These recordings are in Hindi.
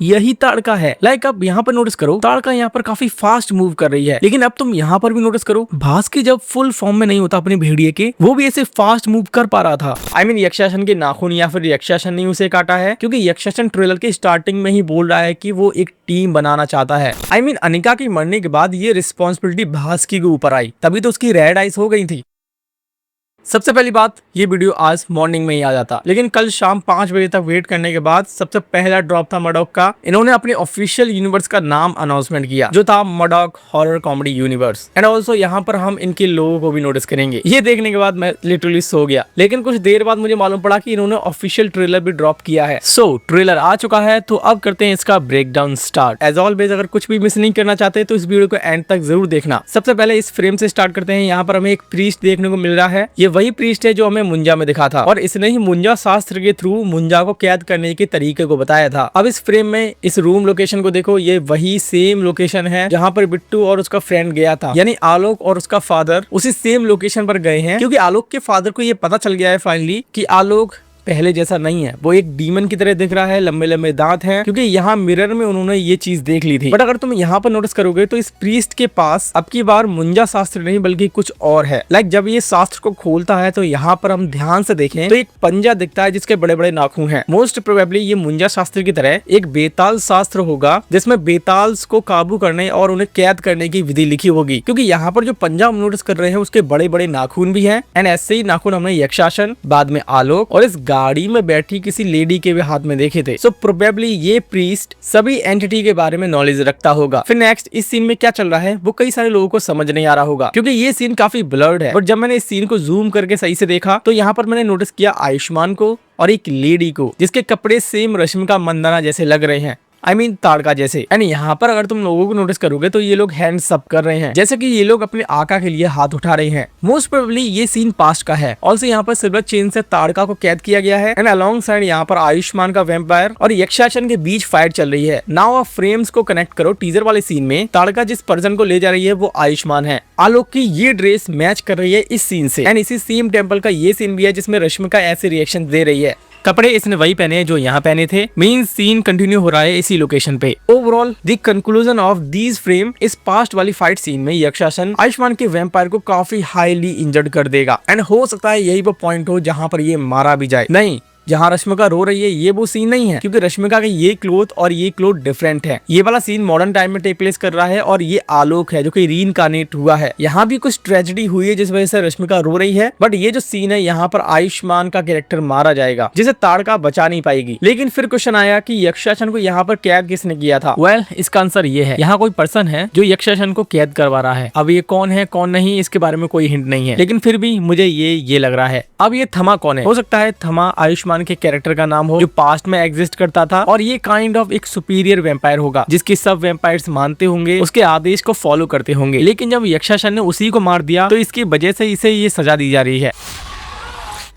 यही ताड़का है। लाइक अब यहाँ पर नोटिस करो, ताड़का यहाँ पर काफी फास्ट मूव कर रही है, लेकिन अब तुम यहाँ पर भी नोटिस करो, भास्की जब फुल फॉर्म में नहीं होता अपने भेड़िए के, वो भी ऐसे फास्ट मूव कर पा रहा था। आई मीन यक्षासन के नाखून या फिर यक्षासन ने उसे काटा है, क्योंकि यक्षासन ट्रेलर के स्टार्टिंग में ही बोल रहा है कि वो एक टीम बनाना चाहता है। आई मीन अनिका के मरने के बाद ये रिस्पॉन्सिबिलिटी भास्की के ऊपर आई, तभी तो उसकी रेड आइज हो गई थी। सबसे पहली बात, ये वीडियो आज मॉर्निंग में ही आ जाता, लेकिन कल शाम 5 बजे तक वेट करने के बाद सबसे पहला ड्रॉप था मडॉक का। इन्होंने अपने ऑफिशियल यूनिवर्स का नाम अनाउंसमेंट किया, जो था Maddock horror comedy universe. And also यहाँ पर हम इनके लोगों को भी नोटिस करेंगे। ये देखने के बाद मैं लिटरली सो गया, लेकिन कुछ देर बाद मुझे मालूम पड़ा कि इन्होंने ऑफिशियल ट्रेलर भी ड्रॉप किया है। सो ट्रेलर आ चुका है, तो अब करते हैं इसका break down start. As always अगर कुछ भी मिस नहीं करना चाहते तो इस वीडियो को एंड तक जरूर देखना। सबसे पहले इस फ्रेम से स्टार्ट करते हैं। यहाँ पर हमें एक प्रीस्ट देखने को मिल रहा है। ये वही प्रीस्ट है जो हमें मुंजा में दिखा था, और इसने ही मुंजा शास्त्र के थ्रू मुंजा को कैद करने के तरीके को बताया था। अब इस फ्रेम में इस रूम लोकेशन को देखो, ये वही सेम लोकेशन है जहाँ पर बिट्टू और उसका फ्रेंड गया था, यानी आलोक और उसका फादर उसी सेम लोकेशन पर गए हैं, क्योंकि आलोक के फादर को ये पता चल गया है फाइनली कि आलोक पहले जैसा नहीं है, वो एक डीमन की तरह दिख रहा है, लंबे लंबे दांत हैं, क्योंकि यहाँ मिरर में उन्होंने ये चीज देख ली थी। बट अगर तुम यहाँ पर नोटिस करोगे तो इस प्रीस्ट के पास अब की बार मुंजा शास्त्र नहीं बल्कि कुछ और है। लाइक जब ये शास्त्र को खोलता है तो यहाँ पर हम ध्यान से देखें तो एक पंजा दिखता है जिसके बड़े बड़े नाखून हैं। मोस्ट प्रोबेबली ये मुंजा शास्त्र की तरह एक बेताल शास्त्र होगा, जिसमें बेताल्स को काबू करने और उन्हें कैद करने की विधि लिखी होगी, क्योंकि यहाँ पर जो पंजा हम नोटिस कर रहे हैं उसके बड़े बड़े नाखून भी है। एंड ऐसे ही नाखून हमने यक्षासन, बाद में आलोक और इस गाड़ी में बैठी किसी लेडी के भी हाथ में देखे थे। सो प्रोबेबली ये प्रीस्ट सभी एंटिटी के बारे में नॉलेज रखता होगा। फिर नेक्स्ट इस सीन में क्या चल रहा है वो कई सारे लोगों को समझ नहीं आ रहा होगा, क्योंकि ये सीन काफी ब्लर्ड है। बट जब मैंने इस सीन को जूम करके सही से देखा तो यहाँ पर मैंने नोटिस किया आयुष्मान को और एक लेडी को, जिसके कपड़े सेम रश्मिका मंदाना जैसे लग रहे हैं, आई मीन ताड़का जैसे। एंड यहाँ पर अगर तुम लोगों को नोटिस करोगे तो ये लोग हैंड्स अप कर रहे हैं, जैसे कि ये लोग अपने आका के लिए हाथ उठा रहे हैं। मोस्ट प्रोबेबली ये सीन पास्ट का है। ऑल्सो यहाँ पर सिल्वर चेन से ताड़का को कैद किया गया है। एंड अलॉन्ग साइड यहाँ पर आयुष्मान का वैम्पायर और यक्षासन के बीच फाइट चल रही है। नाउ आप फ्रेम्स को कनेक्ट करो। टीजर वाले सीन में ताड़का जिस पर्सन को ले जा रही है वो आयुष्मान है। आलोक की ये ड्रेस मैच कर रही है इस सीन से। एंड इसी सेम टेम्पल का ये सीन भी है जिसमें रश्मिका ऐसे रिएक्शन दे रही है। कपड़े इसने वही पहने हैं जो यहाँ पहने थे। मेन सीन कंटिन्यू हो रहा है इसी लोकेशन पे। Overall the conclusion of these frame इस पास्ट वाली फाइट सीन में यक्षासन आयुष्मान के वैम्पायर को काफी हाईली इंजर्ड कर देगा। एंड हो सकता है यही वो पॉइंट हो जहाँ पर ये मारा भी जाए। नहीं, जहाँ रश्मिका रो रही है ये वो सीन नहीं है, क्योंकि रश्मिका के ये क्लोथ और ये क्लोथ डिफरेंट है। ये वाला सीन मॉडर्न टाइम में टेक प्लेस कर रहा है और ये आलोक है जो कि रीइंकार्नेट हुआ है। यहाँ भी कुछ ट्रेजेडी हुई है जिस वजह से रश्मिका रो रही है। बट ये जो सीन है यहाँ पर आयुष्मान का कैरेक्टर मारा जाएगा, जिसे ताड़का बचा नहीं पाएगी। लेकिन फिर क्वेश्चन आया कि यक्षासन को यहाँ पर कैद किसने किया था। वेल, इसका आंसर ये है, यहाँ कोई पर्सन है जो यक्षासन को कैद करवा रहा है। अब ये कौन है कौन नहीं इसके बारे में कोई हिंट नहीं है, लेकिन फिर भी मुझे ये लग रहा है। अब ये थमा कौन है? हो सकता है थमा आयुष्मान के कैरेक्टर का नाम हो जो पास्ट में एग्जिस्ट करता था, और ये काइंड ऑफ एक सुपीरियर वैम्पायर होगा जिसकी सब वैम्पायर्स मानते होंगे, उसके आदेश को फॉलो करते होंगे। लेकिन जब यक्षासन ने उसी को मार दिया तो इसकी वजह से इसे ये सजा दी जा रही है।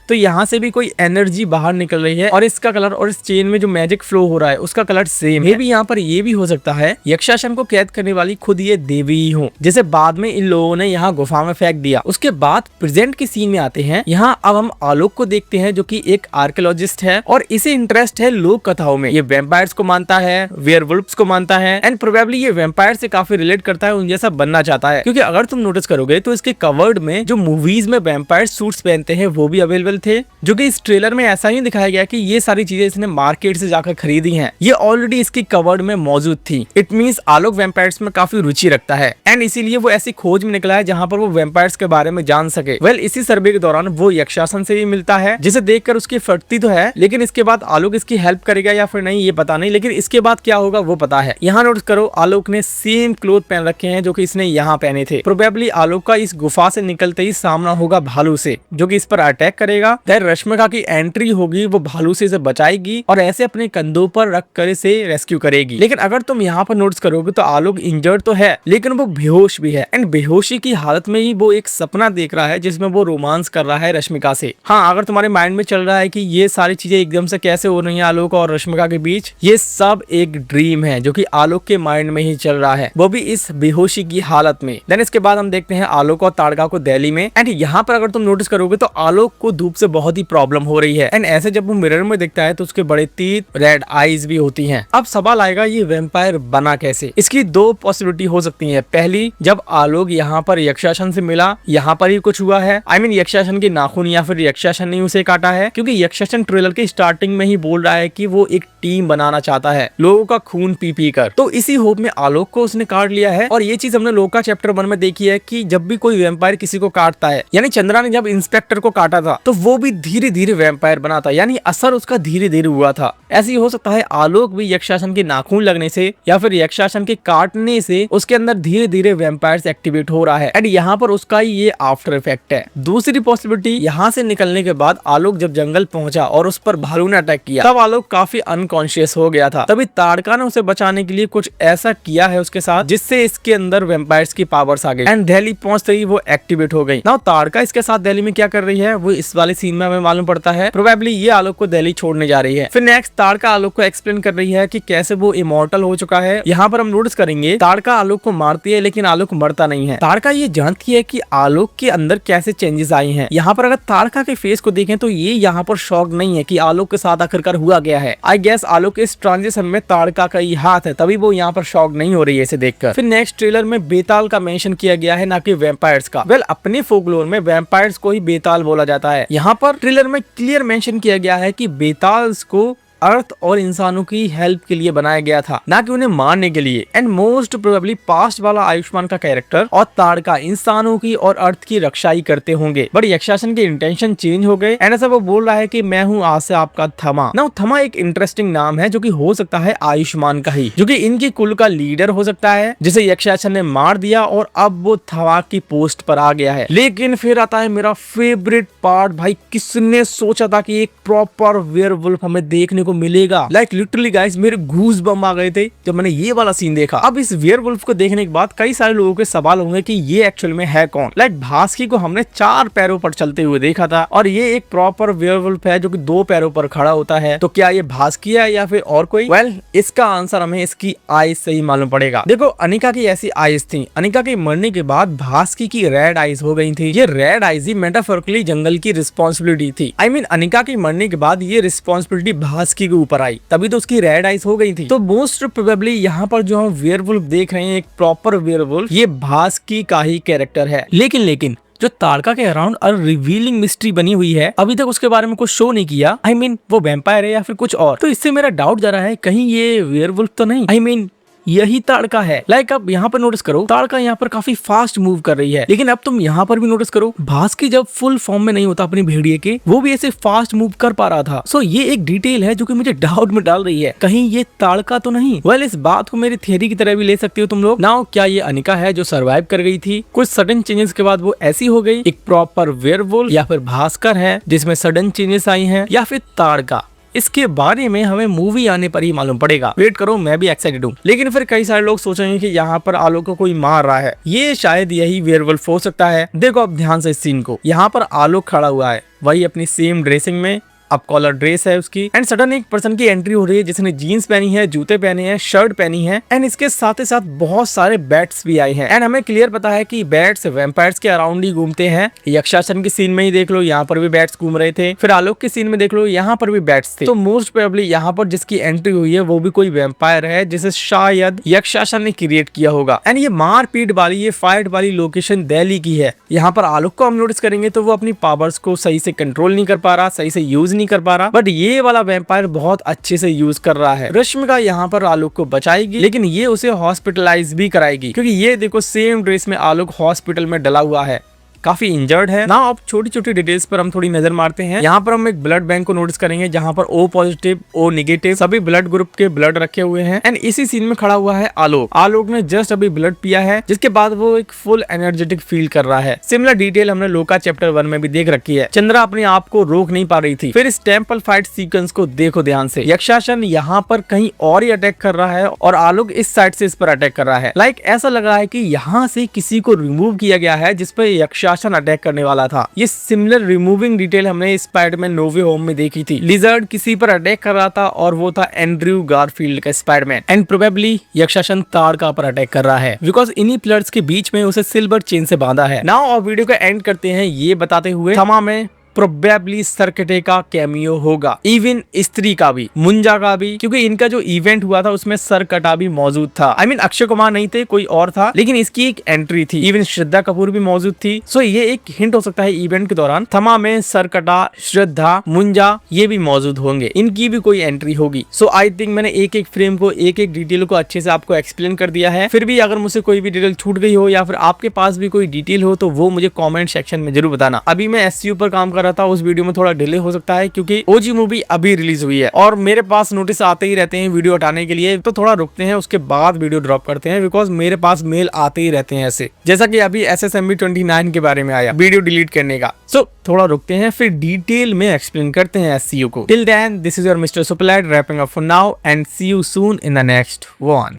तो यहाँ से भी कोई एनर्जी बाहर निकल रही है, और इसका कलर और इस चेन में जो मैजिक फ्लो हो रहा है उसका कलर सेम है। भी यहाँ पर ये भी हो सकता है यक्षासन को कैद करने वाली खुद ये देवी ही हो, जैसे बाद में इन लोगों ने यहाँ गुफा में फेंक दिया। उसके बाद प्रेजेंट की सीन में आते हैं। यहाँ अब हम आलोक को देखते हैं जो कि एक आर्कियोलॉजिस्ट है और इसे इंटरेस्ट है लोक कथाओं में। ये वैम्पायर्स को मानता है, वेयरवुल्फ्स को मानता है, एंड प्रोबेबली ये वैम्पायर से काफी रिलेट करता है, उन जैसा बनना चाहता है। क्योंकि अगर तुम नोटिस करोगे तो इसके कवर्ड में जो मूवीज में वैम्पायर सूट्स पहनते हैं वो भी अवेलेबल थे, जो कि इस ट्रेलर में ऐसा ही दिखाया गया कि ये सारी चीजें इसने मार्केट से जाकर खरीदी हैं। ये ऑलरेडी इसकी कवर्ड में मौजूद थी। इट मींस आलोक वैम्पायर्स में काफी रुचि रखता है, एंड इसीलिए वो ऐसी खोज में निकला है जहां पर वो वैम्पायर्स के बारे में जान सके। वेल, इसी सर्वे के दौरान वो यक्षासन से भी मिलता है, जिसे देखकर उसकी फटती तो है, लेकिन इसके बाद आलोक इसकी हेल्प करेगा या फिर नहीं ये पता नहीं, लेकिन इसके बाद क्या होगा वो पता है। यहाँ नोटिस करो, आलोक ने सेम क्लोथ पहन रखे हैं जो कि इसने यहाँ पहने थे। प्रोबेबली आलोक का इस गुफा से निकलते ही सामना होगा भालू से, जो कि इस पर अटैक करेगा। रश्मिका की एंट्री होगी, वो भालू से इसे बचाएगी और ऐसे अपने कंधों पर रख कर इसे रेस्क्यू करेगी। लेकिन अगर तुम यहाँ पर नोटिस करोगे तो आलोक इंजर्ड तो है, लेकिन वो बेहोश भी है, एंड बेहोशी की हालत में ही वो एक सपना देख रहा है जिसमें वो रोमांस कर रहा है रश्मिका से। हाँ, अगर तुम्हारे माइंड में चल रहा है कि ये सारी चीजें एकदम से कैसे हो रही है आलोक और रश्मिका के बीच, ये सब एक ड्रीम है जो कि आलोक के माइंड में ही चल रहा है, वो भी इस बेहोशी की हालत में। देन इसके बाद हम देखते हैं आलोक और ताड़का को दिल्ली में। एंड यहाँ पर अगर तुम नोटिस करोगे तो आलोक को धूप रूप से बहुत ही प्रॉब्लम हो रही है। एंड ऐसे जब वो मिरर में देखता है तो उसके बड़े तीत रेड आईज भी होती हैं। अब सवाल आएगा ये वैम्पायर बना कैसे। इसकी दो पॉसिबिलिटी हो सकती है। पहली, जब आलोक यहाँ पर यक्षासन से मिला, यहाँ पर ही कुछ हुआ है। आई मीन यक्षासन के नाखून या फिर यक्षासन ने उसे काटा है, क्योंकि यक्षासन ट्रेलर के स्टार्टिंग में ही बोल रहा है कि वो एक टीम बनाना चाहता है लोगों का खून पी पी कर। तो इसी होप में आलोक को उसने काट लिया है। और ये चीज हमने लोका चैप्टर 1 में देखी है कि जब भी कोई वैम्पायर किसी को काटता है, यानी चंद्रा ने जब इंस्पेक्टर को काटा था तो वो भी धीरे धीरे वैम्पायर बना था, यानी असर उसका धीरे धीरे हुआ था। ऐसे ही हो सकता है आलोक भी यक्षासन के नाखून लगने से या फिर यक्षासन के काटने से उसके अंदर धीरे धीरे वैम्पायर्स एक्टिवेट हो रहा है एंड यहाँ पर उसका ही ये आफ्टर इफेक्ट है। दूसरी पॉसिबिलिटी, यहाँ से निकलने के बाद आलोक जब जंगल पहुंचा और उस पर भालू ने अटैक किया, तब आलोक काफी अनकॉन्शियस हो गया था। तभी ताड़का ने उसे बचाने के लिए कुछ ऐसा किया है उसके साथ जिससे इसके अंदर वैम्पायर्स की पावर्स आ गई एंड दिल्ली पहुंचते ही वो एक्टिवेट हो गई। नाउ ताड़का इसके साथ दिल्ली में क्या कर रही है वो इस वाले सीन में हमें मालूम पड़ता है। प्रोबेबली ये आलोक को दिल्ली छोड़ने जा रही है। फिर नेक्स्ट ताड़का आलोक को एक्सप्लेन कर रही है कि कैसे वो इमॉर्टल हो चुका है। यहाँ पर हम नोटिस करेंगे ताड़का आलोक को मारती है लेकिन आलोक मरता नहीं है। ताड़का ये जानती है कि आलोक के अंदर कैसे चेंजेस आई हैं। यहाँ पर अगर ताड़का के फेस को देखें तो ये यहाँ पर शॉक नहीं है कि आलोक के साथ आखिरकार हुआ गया है। आई गेस आलोक इस ट्रांजिशन में ताड़का का ही हाथ है, तभी वो यहाँ पर शॉक नहीं हो रही है इसे देखकर। फिर नेक्स्ट ट्रेलर में बेताल का मेंशन किया गया है, ना कि वैम्पायर्स का। वेल, अपने फोकलोर में वैम्पायर्स को ही बेताल बोला जाता है। यहाँ पर ट्रेलर में क्लियर मेंशन किया गया है कि बेताल्स को अर्थ और इंसानों की हेल्प के लिए बनाया गया था, ना कि उन्हें मारने के लिए। एंड मोस्ट प्रोबेबली पास्ट वाला आयुष्मान का कैरेक्टर और ताड़का इंसानों की और अर्थ की रक्षा ही करते होंगे, बट यक्षासन के इंटेंशन चेंज हो गए एंड ऐसा वो बोल रहा है कि मैं हूँ आज से आपका थमा। नाउ थमा एक इंटरेस्टिंग नाम है जो कि हो सकता है आयुष्मान का ही, जो कि इनकी कुल का लीडर हो सकता है, जिसे यक्षासन ने मार दिया और अब वो थमा की पोस्ट पर आ गया है। लेकिन फिर आता है मेरा फेवरेट पार्ट। भाई, किसने सोचा था कि एक प्रॉपर वेयरवुल्फ हमें देखने को मिलेगा। लाइक लिटरली गाइस, मेरे गूज बम आ गए थे जब मैंने ये वाला सीन देखा। अब इस वेयरवुल्फ को देखने के बाद कई सारे लोगों के सवाल होंगे कि ये एक्चुअल में है कौन। लाइक भास्की को हमने 4 पैरों पर चलते हुए देखा था और ये एक प्रॉपर वेयरवुल्फ है जो कि 2 पैरों पर खड़ा होता है। तो क्या ये भास्की है या फिर और कोई? वेल, इसका आंसर हमें इसकी आईज से ही मालूम पड़ेगा। देखो, अनिका की ऐसी आईज थी। अनिका के मरने के बाद भास्की की रेड आईज हो गई थी। ये रेड आईज ही मेटाफोरिकली जंगल की रिस्पॉन्सिबिलिटी थी। आई मीन अनिका के मरने के बाद ये रिस्पॉन्सिबिलिटी भास्की के ऊपर आई, तभी तो उसकी रेड आइज हो गई थी। तो मोस्ट प्रोबेबली यहाँ पर जो हम वेयरवुल्फ देख रहे हैं, एक प्रॉपर वेयरवुल्फ, ये भास्की का ही कैरेक्टर है। लेकिन जो ताड़का के अराउंड रिवीलिंग मिस्ट्री बनी हुई है, अभी तक उसके बारे में कुछ शो नहीं किया। आई मीन वो वैम्पायर है या फिर कुछ और। तो इससे मेरा डाउट जा रहा है कहीं ये वेयरवुल्फ तो नहीं। आई मीन यही ताड़का है। लाइक अब यहाँ पर नोटिस करो, ताड़का यहाँ पर काफी फास्ट मूव कर रही है। लेकिन अब तुम यहाँ पर भी नोटिस करो, भास्की जब फुल फॉर्म में नहीं होता अपने भेड़िए के, वो भी ऐसे फास्ट मूव कर पा रहा था। सो ये एक डिटेल है जो कि मुझे डाउट में डाल रही है, कहीं ये ताड़का तो नहीं। वेल, इस बात को मेरी थियरी की तरह भी ले सकते हो तुम लोग। नाउ क्या ये अनिका है जो सर्वाइव कर गई थी, कुछ सडन चेंजेस के बाद वो ऐसी हो गई, एक प्रॉपर वेयरवुल्फ, या फिर भास्कर है जिसमें सडन चेंजेस आई हैं, या फिर ताड़का? इसके बारे में हमें मूवी आने पर ही मालूम पड़ेगा। वेट करो, मैं भी एक्साइटेड हूँ। लेकिन फिर कई सारे लोग सोचेंगे कि यहाँ पर आलोक को कोई मार रहा है, ये शायद यही वेयरवुल्फ हो सकता है। देखो अब ध्यान से इस सीन को, यहाँ पर आलोक खड़ा हुआ है, वही अपनी सेम ड्रेसिंग में, अब कॉलर ड्रेस है उसकी, एंड सडन एक पर्सन की एंट्री हो रही है जिसने जीन्स पहनी है, जूते पहने हैं, शर्ट पहनी है, एंड इसके साथ ही साथ बहुत सारे बैट्स भी आए हैं। एंड हमें क्लियर पता है कि बैट्स वैम्पायर्स के अराउंड ही घूमते हैं। यक्षासन के सीन में ही देख लो, यहाँ पर भी बैट्स घूम रहे थे। फिर आलोक के सीन में देख लो, यहाँ पर भी बैट्स थे। तो मोस्ट प्रोबेबली यहाँ पर जिसकी एंट्री हुई है वो भी कोई वैम्पायर है जिसे शायद यक्षासन ने क्रिएट किया होगा। एंड ये मारपीट वाली, ये फाइट वाली लोकेशन दिल्ली की है। यहाँ पर आलोक को हम नोटिस करेंगे तो वो अपनी पावर्स को सही से कंट्रोल नहीं कर पा रहा, सही से यूज नहीं कर पा रहा, बट ये वाला वैम्पायर बहुत अच्छे से यूज कर रहा है। रश्मिका यहाँ पर आलोक को बचाएगी, लेकिन ये उसे हॉस्पिटलाइज भी कराएगी, क्योंकि ये देखो सेम ड्रेस में आलोक हॉस्पिटल में डला हुआ है, काफी इंजर्ड है ना। अब छोटी छोटी डिटेल्स पर हम थोड़ी नजर मारते हैं। यहाँ पर हम एक ब्लड बैंक को नोटिस करेंगे जहाँ पर O पॉजिटिव, O नेगेटिव सभी ब्लड ग्रुप के ब्लड रखे हुए हैं। एंड इसी सीन में खड़ा हुआ है आलोक। आलोक ने जस्ट अभी ब्लड पिया है, जिसके बाद वो एक फुल एनर्जेटिक फील कर रहा है। सिमिलर डिटेल हमने लोका चैप्टर 1 में भी देख रखी है। चंद्रा अपने आप को रोक नहीं पा रही थी। फिर इस टेम्पल फाइट सीक्वेंस को देखो ध्यान से, यक्षासन यहाँ पर कहीं और ही अटैक कर रहा है और आलोक इस साइड से इस पर अटैक कर रहा है। लाइक ऐसा लग रहा है कि यहाँ से किसी को रिमूव किया गया है जिसपे यक्षासन अटैक करने वाला था। ये सिमिलर रिमूविंग डिटेल हमने स्पाइडरमैन नो वे होम में देखी थी। लिजर्ड किसी पर अटैक कर रहा था और वो था एंड्रयू गारफील्ड का स्पाइडरमैन। एंड प्रोबेबली यक्षासन ताड़का पर अटैक कर रहा है, बिकॉज इन्हीं पिलर्स के बीच में उसे सिल्वर चेन से बांधा है। नाउ और वीडियो का एंड करते हैं ये बताते हुए, थमा में प्रोबेबली सरकटे का कैमियो होगा, इवन स्त्री का भी, मुंजा का भी, क्योंकि इनका जो इवेंट हुआ था उसमें सरकटा भी मौजूद था। आई मीन अक्षय कुमार नहीं थे, कोई और था, लेकिन इसकी एक एंट्री थी। इवन श्रद्धा कपूर भी मौजूद थी। सो ये एक हिंट हो सकता है इवेंट के दौरान थमा में सरकटा, श्रद्धा, मुंजा ये भी मौजूद होंगे, इनकी भी कोई एंट्री होगी। सो आई थिंक मैंने एक एक फ्रेम को, एक एक डिटेल को अच्छे से आपको एक्सप्लेन कर दिया है। फिर भी अगर मुझसे कोई भी डिटेल छूट गई हो या फिर आपके पास भी कोई डिटेल हो तो वो मुझे कमेंट सेक्शन में जरूर बताना। अभी मैं एससीयू पर काम कर रहा था, उस वीडियो में थोड़ा डिले हो सकता है क्योंकि ओजी मूवी अभी रिलीज हुई है और मेरे पास नोटिस आते ही रहते हैं वीडियो हटाने के लिए, तो थोड़ा रुकते हैं, उसके बाद वीडियो ड्रॉप करते हैं बिकॉज मेरे पास मेल आते ही रहते हैं ऐसे, जैसा कि अभी SSMB 29 के बारे में आया वीडियो डिलीट करने का। सो थोड़ा रुकते हैं, फिर डिटेल में एक्सप्लेन करते हैं एससीयू को। Till then this is your Mister Superlight wrapping up for now and see you soon in the next one.